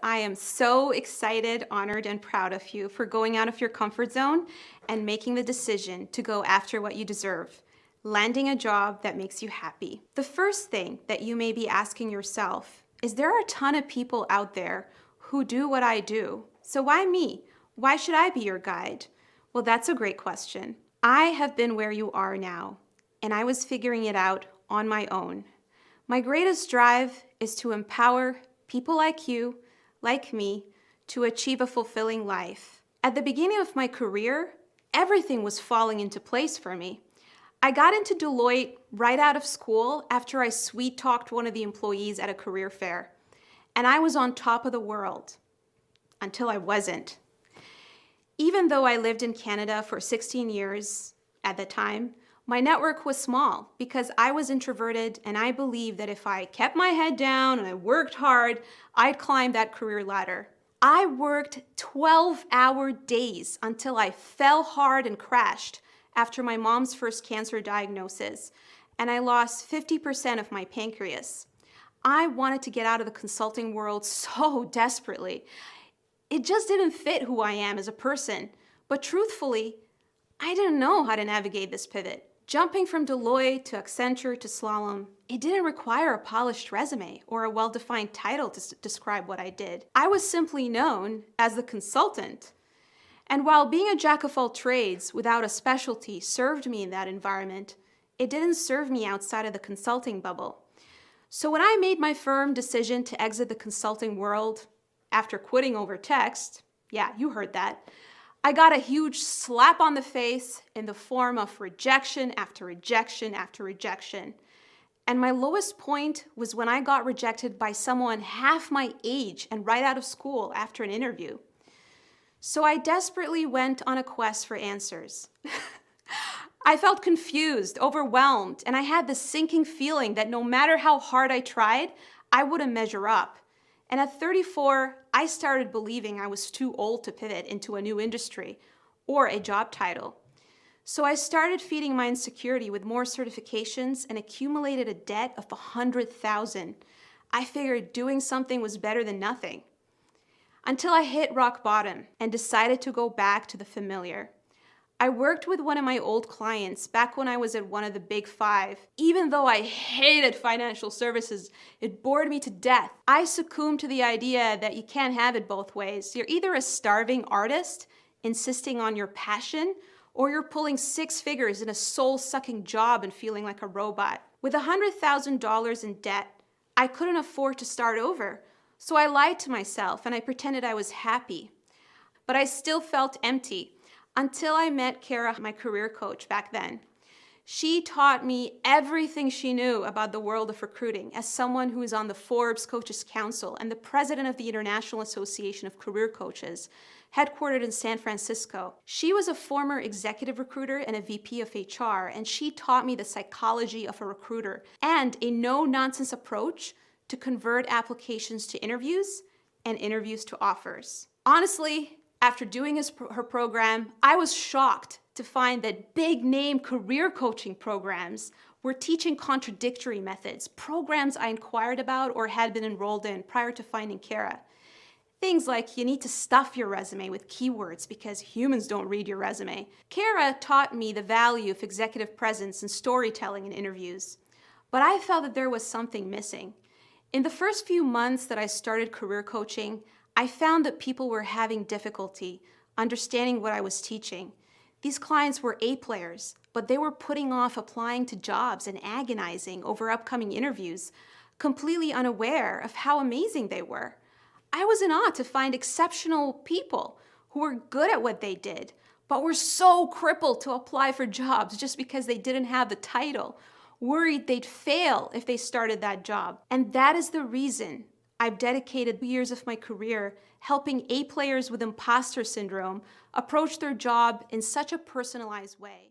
I am so excited, honored, and proud of you for going out of your comfort zone and making the decision to go after what you deserve, landing a job that makes you happy. The first thing that you may be asking yourself is, there are a ton of people out there who do what I do. So why me? Why should I be your guide? Well, that's a great question. I have been where you are now, and I was figuring it out on my own. My greatest drive is to empower people like you, like me, to achieve a fulfilling life. At the beginning of my career, everything was falling into place for me. I got into Deloitte right out of school after I sweet-talked one of the employees at a career fair. And I was on top of the world until I wasn't. Even though I lived in Canada for 16 years at the time, my network was small because I was introverted, and I believed that if I kept my head down and I worked hard, I'd climb that career ladder. I worked 12-hour days until I fell hard and crashed after my mom's first cancer diagnosis, and I lost 50% of my pancreas. I wanted to get out of the consulting world so desperately. It just didn't fit who I am as a person, but truthfully, I didn't know how to navigate this pivot. Jumping from Deloitte to Accenture to Slalom, it didn't require a polished resume or a well-defined title to describe what I did. I was simply known as the consultant. And while being a jack of all trades without a specialty served me in that environment, it didn't serve me outside of the consulting bubble. So when I made my firm decision to exit the consulting world after quitting over text, yeah, you heard that, I got a huge slap on the face in the form of rejection after rejection after rejection. And my lowest point was when I got rejected by someone half my age and right out of school after an interview. So I desperately went on a quest for answers. I felt confused, overwhelmed, and I had this sinking feeling that no matter how hard I tried, I wouldn't measure up. And at 34, I started believing I was too old to pivot into a new industry or a job title. So I started feeding my insecurity with more certifications and accumulated a debt of $100,000. I figured doing something was better than nothing. Until I hit rock bottom and decided to go back to the familiar. I worked with one of my old clients back when I was at one of the big five. Even though I hated financial services, it bored me to death. I succumbed to the idea that you can't have it both ways. You're either a starving artist, insisting on your passion, or you're pulling six figures in a soul-sucking job and feeling like a robot. With $100,000 in debt, I couldn't afford to start over. So I lied to myself and I pretended I was happy. But I still felt empty. Until I met Kara, my career coach back then. She taught me everything she knew about the world of recruiting as someone who is on the Forbes Coaches Council and the president of the International Association of Career Coaches, headquartered in San Francisco. She was a former executive recruiter and a VP of HR, and she taught me the psychology of a recruiter and a no-nonsense approach to convert applications to interviews and interviews to offers. Honestly, after doing her program, I was shocked to find that big-name career coaching programs were teaching contradictory methods, programs I inquired about or had been enrolled in prior to finding Kara. Things like you need to stuff your resume with keywords because humans don't read your resume. Kara taught me the value of executive presence and storytelling in interviews, but I felt that there was something missing. In the first few months that I started career coaching, I found that people were having difficulty understanding what I was teaching. These clients were A players, but they were putting off applying to jobs and agonizing over upcoming interviews, completely unaware of how amazing they were. I was in awe to find exceptional people who were good at what they did, but were so crippled to apply for jobs just because they didn't have the title, worried they'd fail if they started that job. And that is the reason I've dedicated years of my career helping A players with imposter syndrome approach their job in such a personalized way.